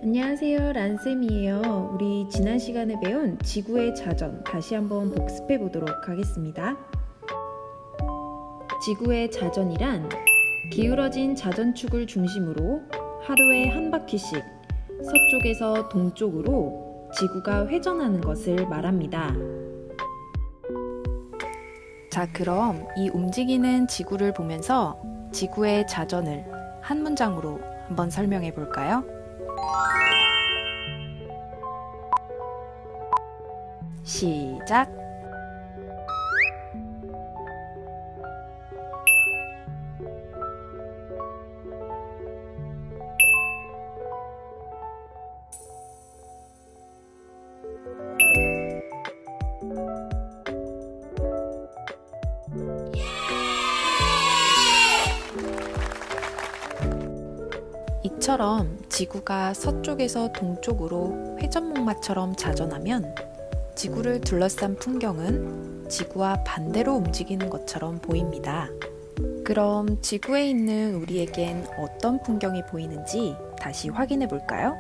안녕하세요, 란쌤이에요. 우리 지난 시간에 배운 지구의 자전 다시 한번 복습해 보도록 하겠습니다. 지구의 자전이란 기울어진 자전축을 중심으로 하루에 한 바퀴씩 서쪽에서 동쪽으로 지구가 회전하는 것을 말합니다. 자, 그럼 이 움직이는 지구를 보면서 지구의 자전을 한 문장으로 한번 설명해 볼까요? 시작! 이처럼 지구가 서쪽에서 동쪽으로 회전목마처럼 자전하면 지구를 둘러싼 풍경은 지구와 반대로 움직이는 것처럼 보입니다. 그럼 지구에 있는 우리에겐 어떤 풍경이 보이는지 다시 확인해 볼까요?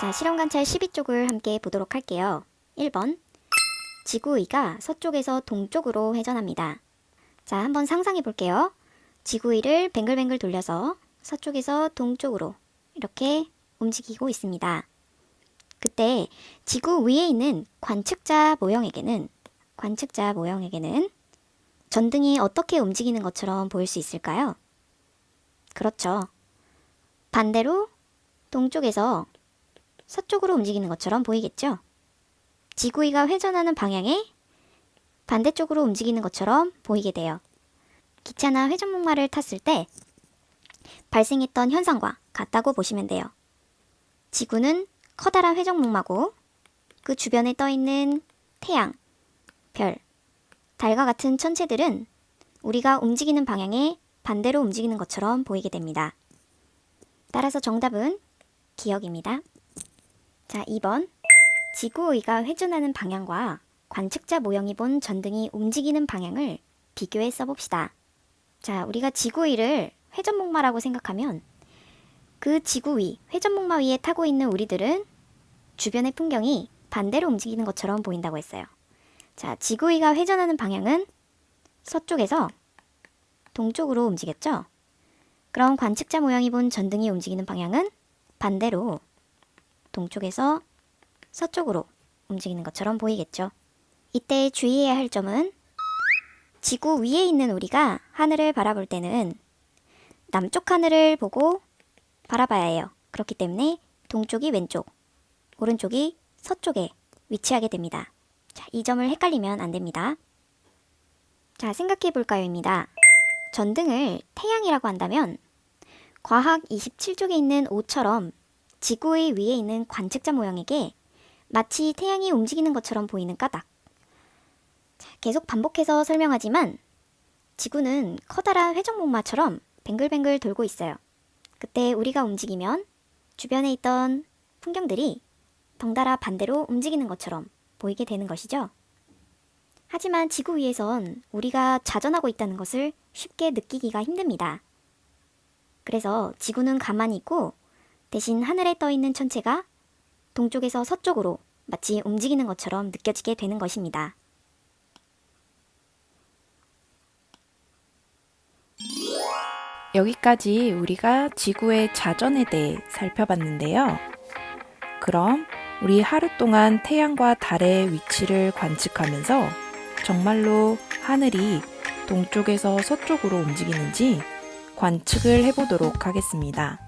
자, 실험관찰 12쪽을 함께 보도록 할게요. 1번, 지구위가 서쪽에서 동쪽으로 회전합니다. 자, 한번 상상해 볼게요. 지구위를 뱅글뱅글 돌려서 서쪽에서 동쪽으로 이렇게 움직이고 있습니다. 그때 지구 위에 있는 관측자 모형에게는 전등이 어떻게 움직이는 것처럼 보일 수 있을까요? 그렇죠. 반대로 동쪽에서 서쪽으로 움직이는 것처럼 보이겠죠? 지구위가 회전하는 방향에 반대쪽으로 움직이는 것처럼 보이게 돼요. 기차나 회전목마를 탔을 때 발생했던 현상과 같다고 보시면 돼요. 지구는 커다란 회전목마고 그 주변에 떠있는 태양, 별, 달과 같은 천체들은 우리가 움직이는 방향에 반대로 움직이는 것처럼 보이게 됩니다. 따라서 정답은 기역입니다. 자, 2번. 지구위가 회전하는 방향과 관측자 모형이 본 전등이 움직이는 방향을 비교해 써봅시다. 자, 우리가 지구위를 회전목마라고 생각하면 그 지구위, 회전목마 위에 타고 있는 우리들은 주변의 풍경이 반대로 움직이는 것처럼 보인다고 했어요. 자, 지구위가 회전하는 방향은 서쪽에서 동쪽으로 움직였죠? 그럼 관측자 모형이 본 전등이 움직이는 방향은 반대로 동쪽에서 서쪽으로 움직이는 것처럼 보이겠죠. 이때 주의해야 할 점은 지구 위에 있는 우리가 하늘을 바라볼 때는 남쪽 하늘을 보고 바라봐야 해요. 그렇기 때문에 동쪽이 왼쪽, 오른쪽이 서쪽에 위치하게 됩니다. 자, 이 점을 헷갈리면 안 됩니다. 자, 생각해 볼까요입니다. 전등을 태양이라고 한다면 과학 27쪽에 있는 오처럼 지구의 위에 있는 관측자 모형에게 마치 태양이 움직이는 것처럼 보이는 까닭. 자, 계속 반복해서 설명하지만 지구는 커다란 회전목마처럼 뱅글뱅글 돌고 있어요. 그때 우리가 움직이면 주변에 있던 풍경들이 덩달아 반대로 움직이는 것처럼 보이게 되는 것이죠. 하지만 지구 위에선 우리가 자전하고 있다는 것을 쉽게 느끼기가 힘듭니다. 그래서 지구는 가만히 있고 대신 하늘에 떠 있는 천체가 동쪽에서 서쪽으로 마치 움직이는 것처럼 느껴지게 되는 것입니다. 여기까지 우리가 지구의 자전에 대해 살펴봤는데요. 그럼 우리 하루 동안 태양과 달의 위치를 관측하면서 정말로 하늘이 동쪽에서 서쪽으로 움직이는지 관측을 해보도록 하겠습니다.